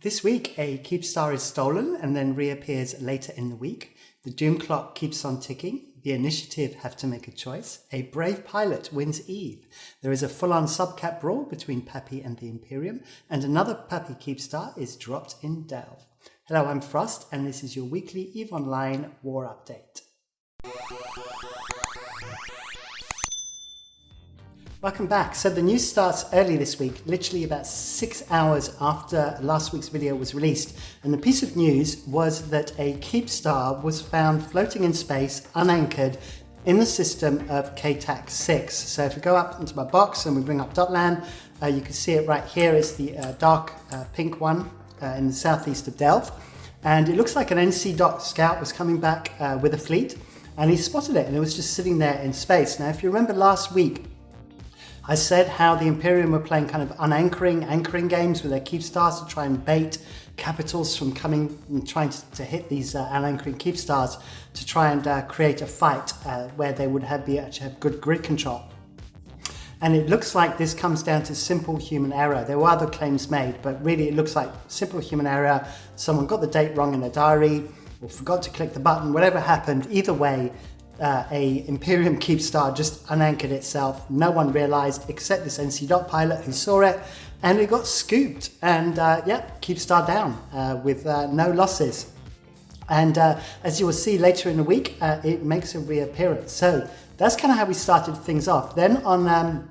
This week, a Keepstar is stolen and then reappears later in the week. The doom clock keeps on ticking. The initiative have to make a choice. A brave pilot wins Eve. There is a full-on Subcap brawl between PAPI and The Imperium, and another PAPI Keepstar is dropped in Delve. Hello, I'm Frost, and this is your weekly EVE Online War Update. Welcome back. So the news starts early this week, literally about 6 hours after last week's video was released. And the piece of news was that a Keepstar was found floating in space, unanchored, in the system of KTAC 6. So if we go up into my box and we bring up Dotland, you can see it right here. It's the dark pink one in the southeast of Delve. And it looks like an NC Dot scout was coming back with a fleet, and he spotted it, and it was just sitting there in space. Now, if you remember last week, I said how the Imperium were playing kind of anchoring games with their Keepstars to try and bait capitals from coming and trying to hit these unanchoring Keepstars to try and create a fight where they would actually have good grid control. And it looks like this comes down to simple human error. There were other claims made, but really it looks like simple human error. Someone got the date wrong in their diary or forgot to click the button, whatever happened. Either way, a Imperium Keepstar just unanchored itself. No one realized except this NC Dot pilot who saw it, and it got scooped. And Keepstar down with no losses. And as you will see later in the week, it makes a reappearance. So that's kind of how we started things off. Then on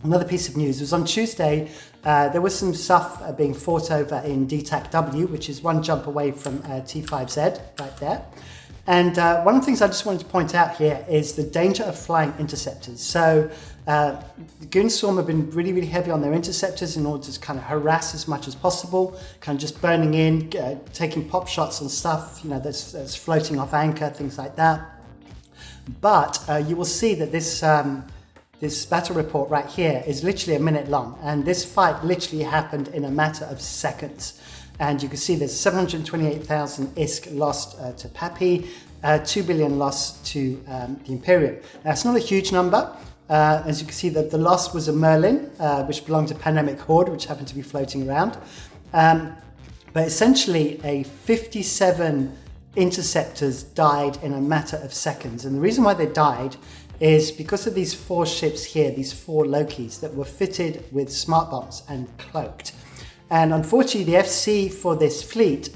another piece of news was on Tuesday, there was some stuff being fought over in DTAC W, which is one jump away from T5Z right there. And one of the things I just wanted to point out here is the danger of flying interceptors. So Goonswarm have been really, really heavy on their interceptors in order to kind of harass as much as possible, kind of just burning in, taking pop shots on stuff, you know, that's floating off anchor, things like that. But you will see that this battle report right here is literally a minute long, and this fight literally happened in a matter of seconds. And you can see there's 728,000 ISK lost to PAPI, 2 billion loss to the Imperium. Now, it's not a huge number. As you can see, that the loss was a Merlin, which belonged to Pandemic Horde, which happened to be floating around. But essentially, 57 interceptors died in a matter of seconds. And the reason why they died is because of these 4 ships here, these 4 Lokis that were fitted with smart bombs and cloaked. And unfortunately, the FC for this fleet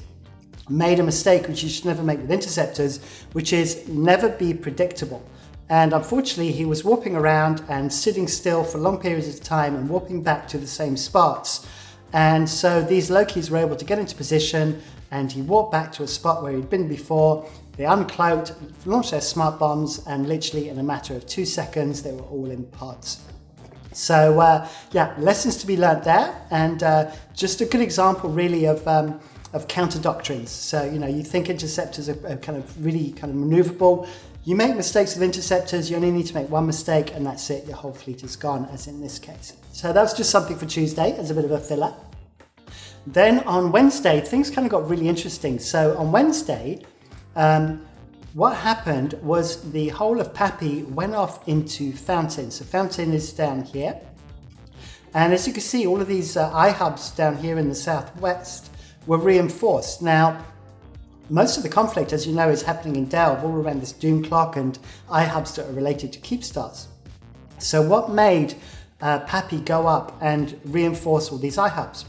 made a mistake, which you should never make with interceptors, which is never be predictable. And unfortunately, he was warping around and sitting still for long periods of time and warping back to the same spots. And so these Lokis were able to get into position, and he warped back to a spot where he'd been before. They uncloaked, launched their smart bombs, and literally in a matter of 2 seconds, they were all in pods. So lessons to be learned there, and just a good example really of counter doctrines. So, you know, you think interceptors are kind of really kind of maneuverable. You make mistakes with interceptors, you only need to make one mistake, and that's it, your whole fleet is gone, as in this case. So that's just something for Tuesday as a bit of a filler. Then on Wednesday, things kind of got really interesting. So on Wednesday, what happened was the whole of PAPI went off into Fountain. So Fountain is down here. And as you can see, all of these Ihubs down here in the southwest were reinforced. Now, most of the conflict, as you know, is happening in Delve, all around this doom clock and Ihubs that are related to Keepstars. So what made PAPI go up and reinforce all these Ihubs?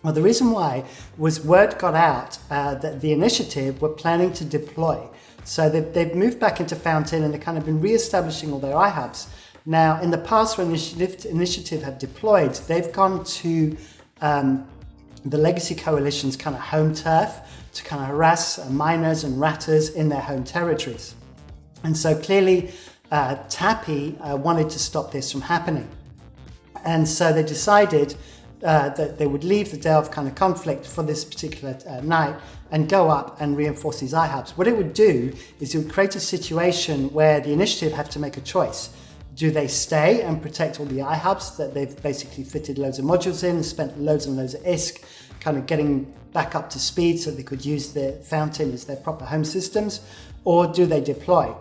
Well, the reason why was word got out that the initiative were planning to deploy. So they've moved back into Fountain, and they've kind of been re-establishing all their Ihubs. Now, in the past, when initiative have deployed, they've gone to the Legacy Coalition's kind of home turf to kind of harass miners and ratters in their home territories. And so clearly, TAPI wanted to stop this from happening. And so they decided that they would leave the Delve kind of conflict for this particular night and go up and reinforce these Ihubs. What it would do is it would create a situation where the initiative have to make a choice. Do they stay and protect all the Ihubs that they've basically fitted loads of modules in and spent loads and loads of ISK, kind of getting back up to speed so they could use the Fountain as their proper home systems, or do they deploy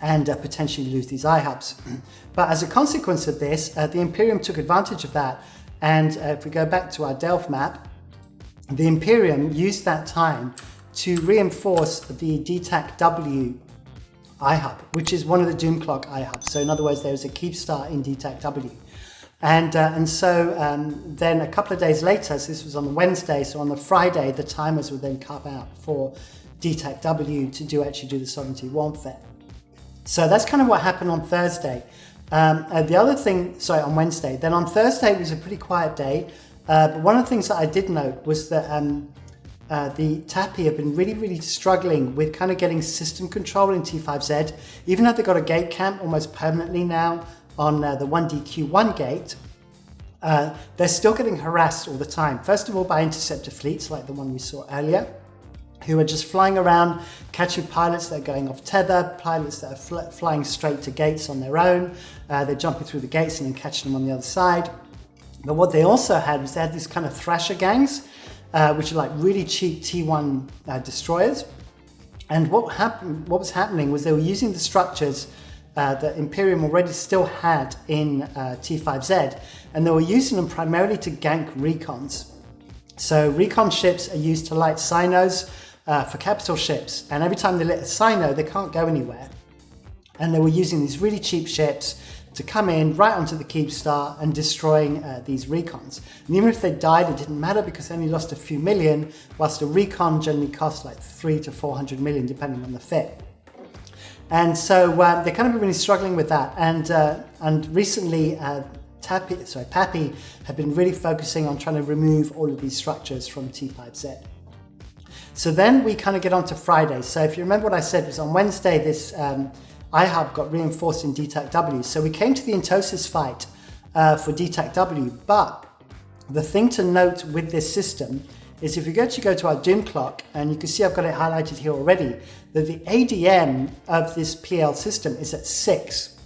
and potentially lose these Ihubs? But as a consequence of this, the Imperium took advantage of that. And if we go back to our Delve map, the Imperium used that time to reinforce the DTAC-W Ihub, which is one of the Doom Clock Ihubs. So in other words, there's a Keepstar in DTAC-W. And so then a couple of days later, so this was on the Wednesday, so on the Friday, the timers would then come out for DTAC-W to actually do the sovereignty warfare. So that's kind of what happened on Thursday. The other thing, on Wednesday. Then on Thursday, it was a pretty quiet day. But one of the things that I did note was that the PAPI have been really struggling with kind of getting system control in T5Z. Even though they've got a gate camp almost permanently now on the 1DQ1 gate, they're still getting harassed all the time. First of all, by interceptor fleets like the one we saw earlier, who are just flying around, catching pilots that are going off tether, pilots that are flying straight to gates on their own. They're jumping through the gates and then catching them on the other side. But what they also had was they had these kind of thrasher gangs, which are like really cheap T1 destroyers. And what was happening was they were using the structures that Imperium already still had in T5Z, and they were using them primarily to gank recons. So recon ships are used to light sinos for capital ships, and every time they lit a sino, they can't go anywhere. And they were using these really cheap ships to come in right onto the Keepstar and destroying these recons. And even if they died, it didn't matter because they only lost a few million, whilst a recon generally costs like 300 to 400 million, depending on the fit. And so they're kind of really struggling with that. And recently, PAPI have been really focusing on trying to remove all of these structures from T5Z. So then we kind of get on to Friday. So if you remember what I said, was on Wednesday, this Ihub got reinforced in DTAC-W. So we came to the Entosis fight for DTAC-W. But the thing to note with this system is if you actually go to our Doom Clock, and you can see I've got it highlighted here already, that the ADM of this PL system is at 6.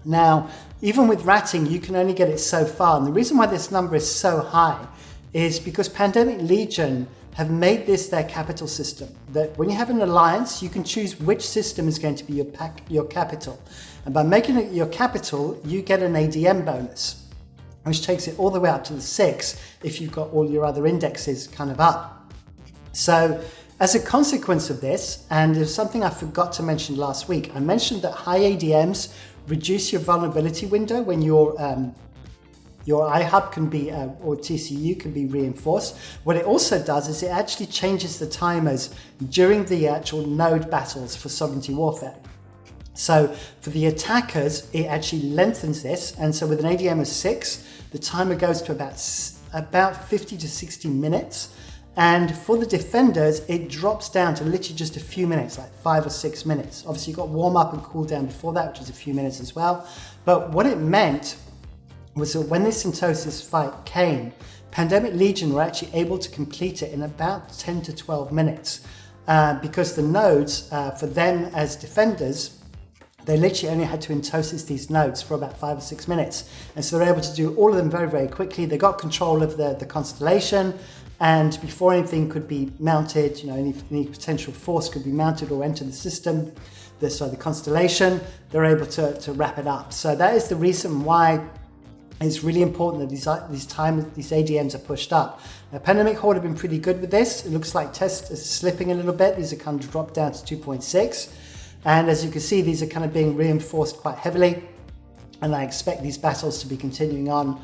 Now, even with ratting, you can only get it so far. And the reason why this number is so high is because Pandemic Legion have made this their capital system. That when you have an alliance, you can choose which system is going to be your capital. And by making it your capital, you get an ADM bonus, which takes it all the way up to the 6 if you've got all your other indexes kind of up. So as a consequence of this, and there's something I forgot to mention last week, I mentioned that high ADMs reduce your vulnerability window when your Ihub can be, or TCU can be reinforced. What it also does is it actually changes the timers during the actual node battles for sovereignty warfare. So for the attackers, it actually lengthens this. And so with an ADM of 6, the timer goes to about 50 to 60 minutes. And for the defenders, it drops down to literally just a few minutes, like 5 or 6 minutes. Obviously, you've got warm up and cool down before that, which is a few minutes as well. But what it meant was that when this Entosis fight came, Pandemic Legion were actually able to complete it in about 10 to 12 minutes because the nodes, for them as defenders, they literally only had to Entosis these nodes for about 5 or 6 minutes. And so they're able to do all of them very, very quickly. They got control of the constellation, and before anything could be mounted, any potential force could be mounted or enter the system, the constellation, they're able to wrap it up. So that is the reason why it's really important that these ADMs are pushed up. Now, Pandemic Horde have been pretty good with this. It looks like test is slipping a little bit. These are kind of dropped down to 2.6. And as you can see, these are kind of being reinforced quite heavily. And I expect these battles to be continuing on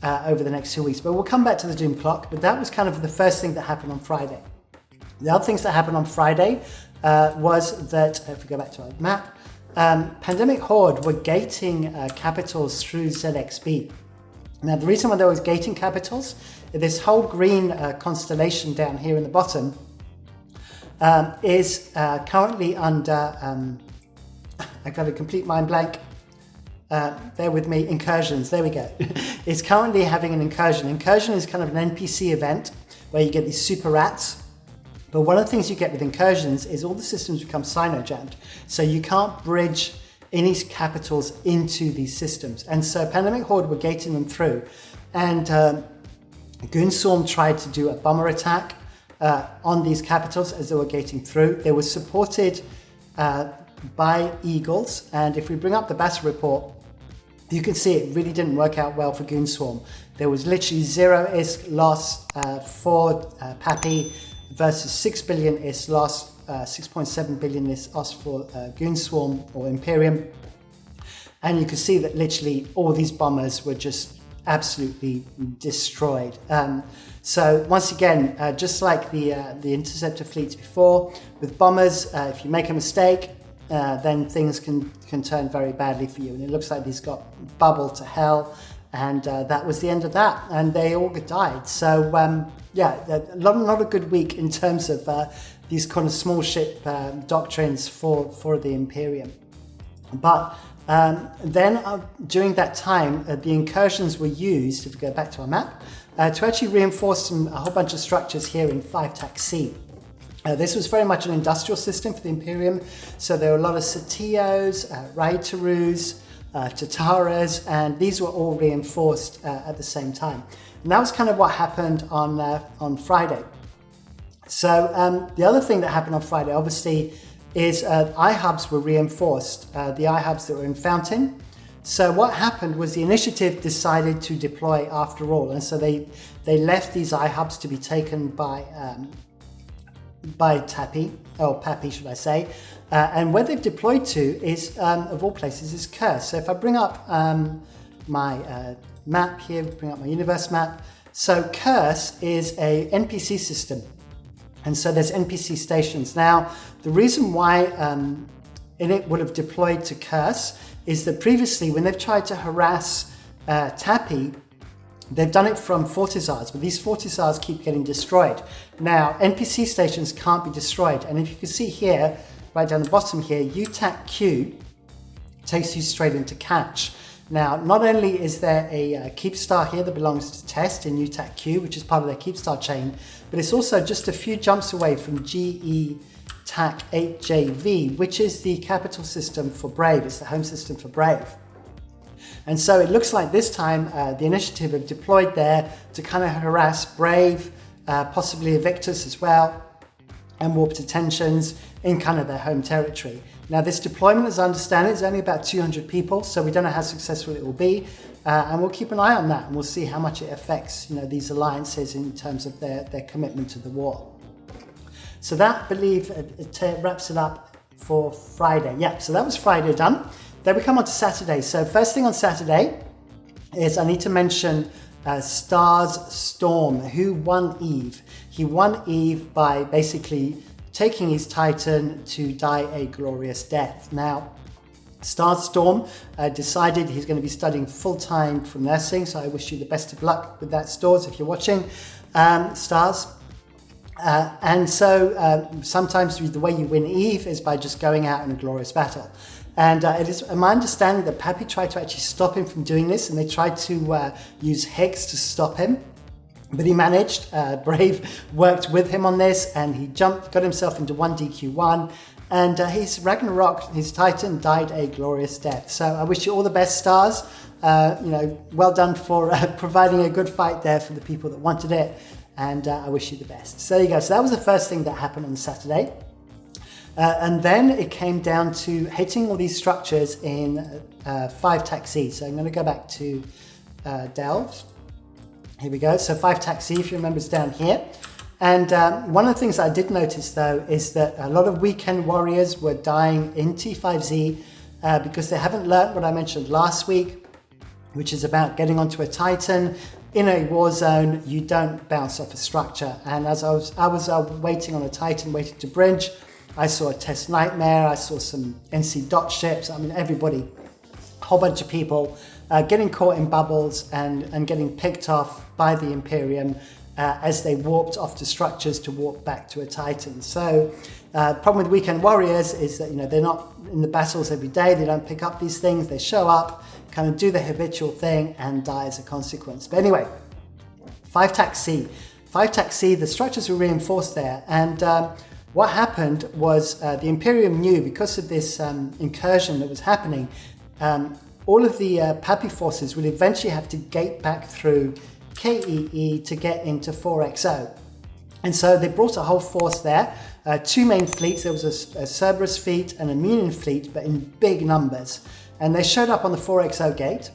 over the next 2 weeks. But we'll come back to the Doom Clock. But that was kind of the first thing that happened on Friday. The other things that happened on Friday was that, if we go back to our map, Pandemic Horde were gating capitals through ZXB. Now, the reason why they were gating capitals, this whole green constellation down here in the bottom is currently under, I've got a complete mind blank, bear with me, incursions, there we go. It's currently having an incursion. Incursion is kind of an NPC event where you get these super rats. But one of the things you get with incursions is all the systems become sino-jammed. So you can't bridge any capitals into these systems. And so Pandemic Horde were gating them through. And Goonswarm tried to do a bomber attack on these capitals as they were gating through. They were supported by Eagles. And if we bring up the battle report, you can see it really didn't work out well for Goonswarm. There was literally 0 ISK loss for PAPI versus 6 billion ISK loss, 6.7 billion ISK loss for Goonswarm or Imperium. And you can see that literally all these bombers were just absolutely destroyed. So once again, just like the Interceptor fleets before, with bombers, if you make a mistake, then things can turn very badly for you. And it looks like these got bubbled to hell, and that was the end of that, and they all died. So yeah, not a good week in terms of these kind of small ship doctrines for the Imperium. But then during that time, the incursions were used, if we go back to our map, to actually reinforce a whole bunch of structures here in 5 TAC C. This was very much an industrial system for the Imperium, so there were a lot of Satios, Raitarus, Tataras, and these were all reinforced at the same time. And that was kind of what happened on Friday. So the other thing that happened on Friday, obviously, is Ihubs were reinforced, the Ihubs that were in Fountain. So what happened was the initiative decided to deploy after all, and so they left these Ihubs to be taken by PAPI, or PAPI should I say, and where they've deployed to is, of all places, is Curse. So if I bring up my map here, bring up my universe map, so Curse is a NPC system, and so there's NPC stations. Now, the reason why it would have deployed to Curse is that previously, when they've tried to harass TAPI, they've done it from Fortizars, but these Fortizars keep getting destroyed. Now, NPC stations can't be destroyed, and if you can see here, right down the bottom here, UTAC Q takes you straight into Catch. Now, not only is there a Keepstar here that belongs to Test in UTAC Q, which is part of their Keepstar chain, but it's also just a few jumps away from GE TAC 8JV, which is the capital system for Brave. It's the home system for Brave. And so it looks like this time the initiative have deployed there to kind of harass Brave, possibly Evictus as well, and Warped Attentions in kind of their home territory. Now, this deployment, as I understand it, is only about 200 people, so we don't know how successful it will be, and we'll keep an eye on that, and we'll see how much it affects, these alliances in terms of their commitment to the war. So that, I believe, it wraps it up for Friday. Yeah, so that was Friday done. Then we come on to Saturday. So first thing on Saturday is I need to mention Stars Storm, who won Eve. He won Eve by basically taking his Titan to die a glorious death. Now, Stars Storm decided he's going to be studying full-time from nursing, so I wish you the best of luck with that, Stars, if you're watching, Stars. And so sometimes the way you win Eve is by just going out in a glorious battle. And it is my understanding that PAPI tried to actually stop him from doing this, and they tried to use Hex to stop him. But he managed. Brave worked with him on this, and he got himself into 1 DQ1, and his Ragnarok, his Titan, died a glorious death. So I wish you all the best, Stars. Well done for providing a good fight there for the people that wanted it, and I wish you the best. So there you go. So that was the first thing that happened on Saturday. And then it came down to hitting all these structures in 5 TAC C. So I'm going to go back to Delve. Here we go. So 5 TAC C, if you remember, is down here. And one of the things I did notice, though, is that a lot of weekend warriors were dying in T5Z because they haven't learnt what I mentioned last week, which is about getting onto a Titan. In a war zone, you don't bounce off a structure. And as I was waiting on a Titan, waiting to bridge, I saw a Test Nightmare, I saw some NC dot ships, I mean everybody, a whole bunch of people getting caught in bubbles and getting picked off by the Imperium as they warped off to structures to warp back to a Titan. So problem with Weekend Warriors is that they're not in the battles every day, they don't pick up these things, they show up, kind of do the habitual thing and die as a consequence. But anyway, 5 TAC C. 5 TAC C, the structures were reinforced there, and what happened was the Imperium knew, because of this incursion that was happening, all of the PAPI forces would eventually have to gate back through KEE to get into 4XO. And so they brought a whole force there, 2 main fleets. There was a Cerberus fleet and a Munian fleet, but in big numbers. And they showed up on the 4XO gate.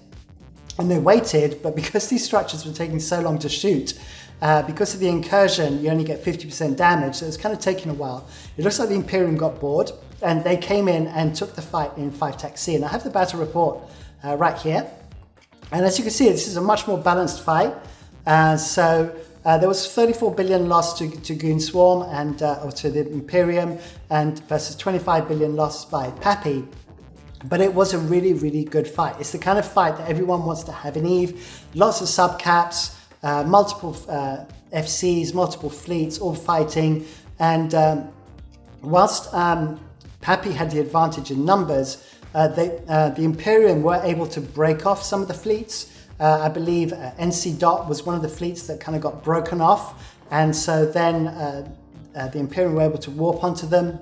and they waited, but because these structures were taking so long to shoot, because of the incursion, you only get 50% damage, so it's kind of taking a while. It looks like the Imperium got bored, and they came in and took the fight in 5-tac-C, and I have the battle report right here. And as you can see, this is a much more balanced fight. There was 34 billion lost to Goonswarm and or to the Imperium, and versus 25 billion lost by PAPI. But it was a really, really good fight. It's the kind of fight that everyone wants to have in EVE. Lots of subcaps, multiple FCs, multiple fleets, all fighting. And whilst PAPI had the advantage in numbers, the Imperium were able to break off some of the fleets. I believe NC Dot was one of the fleets that kind of got broken off. And so then the Imperium were able to warp onto them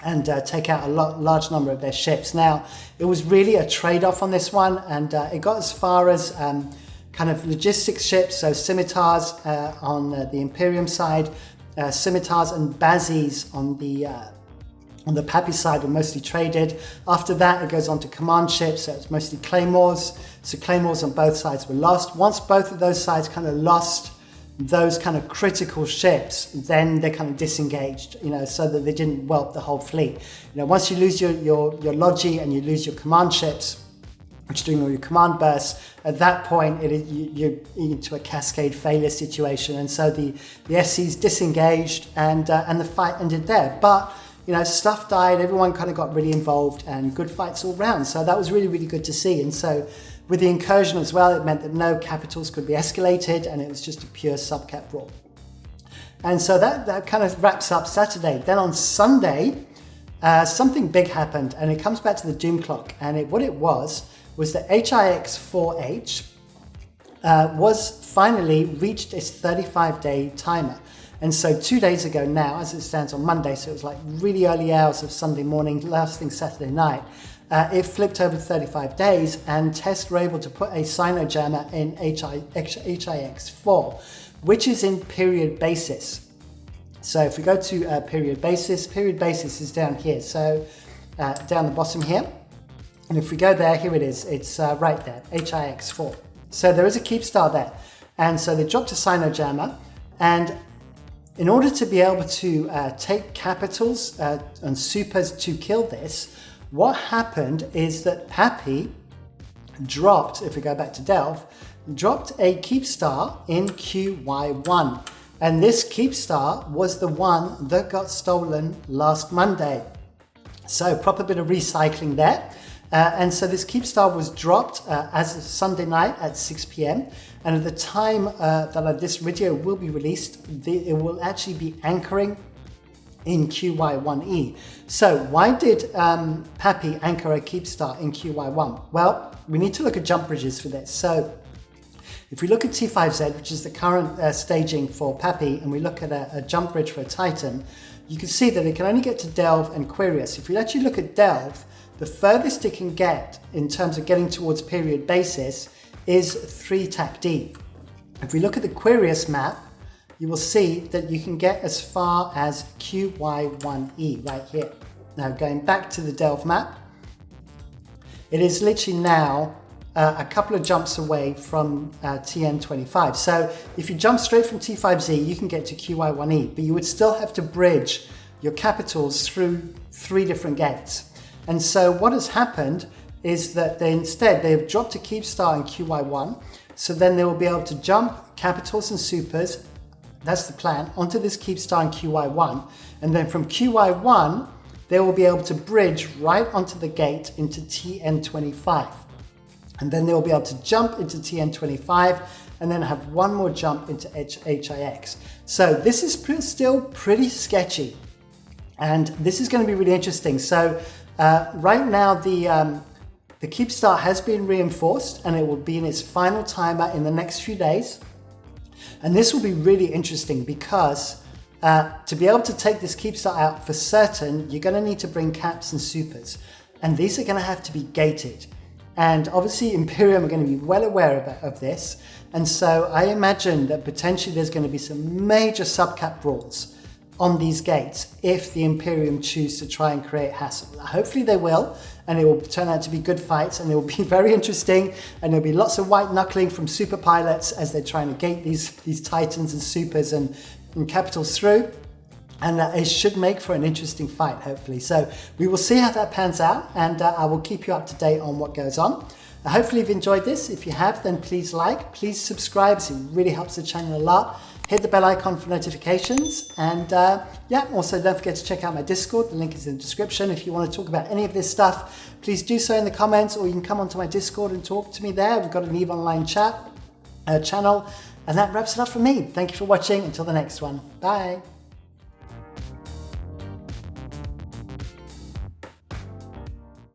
and take out a large number of their ships. Now, it was really a trade-off on this one, and it got as far as kind of logistics ships, so scimitars on the Imperium side, scimitars and bazzies on the PAPI side were mostly traded. After that, it goes on to command ships, so it's mostly claymores. So claymores on both sides were lost. Once both of those sides kind of lost those kind of critical ships, then they're kind of disengaged, so that they didn't whelp the whole fleet. Once you lose your logi and you lose your command ships, which are doing all your command bursts, at that point you're into a cascade failure situation, and so the SCs disengaged and the fight ended there. But stuff died, everyone kind of got really involved, and good fights all round. So that was really, really good to see. And so with the incursion as well, it meant that no capitals could be escalated, and it was just a pure subcap brawl. And so that kind of wraps up Saturday. Then on Sunday, something big happened, and it comes back to the doom clock. And what it was that HIX4H was finally reached its 35-day timer. And so 2 days ago now, as it stands on Monday, so it was like really early hours of Sunday morning, last thing Saturday night, it flipped over 35 days, and tests were able to put a Sinojammer in HIX4, which is in period basis. So if we go to period basis is down here, so down the bottom here. And if we go there, here it is, it's right there, HIX4. So there is a Keepstar there. And so they dropped a Sinojammer, and in order to be able to take capitals and supers to kill this, what happened is that PAPI dropped, if we go back to Delve, dropped a Keepstar in QY1. And this Keepstar was the one that got stolen last Monday. So proper bit of recycling there. And so this Keepstar was dropped as of Sunday night at 6 p.m. And at the time that this video will be released, it will actually be anchoring in QY1E. So why did PAPI anchor a Keepstar in QY1? Well, we need to look at jump bridges for this. So if we look at T5Z, which is the current staging for PAPI, and we look at a jump bridge for a Titan, you can see that it can only get to Delve and Quirius. If we actually look at Delve, the furthest it can get in terms of getting towards period basis is 3-tac-D. If we look at the Quirius map, you will see that you can get as far as QY1E right here. Now going back to the Delve map, it is literally now a couple of jumps away from TN25. So if you jump straight from T5Z, you can get to QY1E, but you would still have to bridge your capitals through 3 different gates. And so what has happened is that they've dropped a Keepstar in QY1, so then they will be able to jump capitals and supers, that's the plan, onto this Keepstar in QY1, and then from QY1, they will be able to bridge right onto the gate into TN25. And then they will be able to jump into TN25, and then have one more jump into HIX. So this is still pretty sketchy, and this is going to be really interesting. So right now, the Keepstar has been reinforced, and it will be in its final timer in the next few days. And this will be really interesting because to be able to take this Keepstar out for certain, you're going to need to bring caps and supers. And these are going to have to be gated. And obviously Imperium are going to be well aware of this. And so I imagine that potentially there's going to be some major subcap brawls on these gates if the Imperium choose to try and create hassle. Hopefully they will, and it will turn out to be good fights, and it will be very interesting, and there'll be lots of white knuckling from super pilots as they're trying to gate these titans and supers and capitals through. And it should make for an interesting fight, hopefully. So we will see how that pans out, and I will keep you up to date on what goes on. Hopefully you've enjoyed this. If you have, then please like, please subscribe. It really helps the channel a lot. Hit the bell icon for notifications. And yeah, also don't forget to check out my Discord. The link is in the description. If you want to talk about any of this stuff, please do so in the comments, or you can come onto my Discord and talk to me there. We've got an EVE Online chat channel. And that wraps it up for me. Thank you for watching. Until the next one. Bye.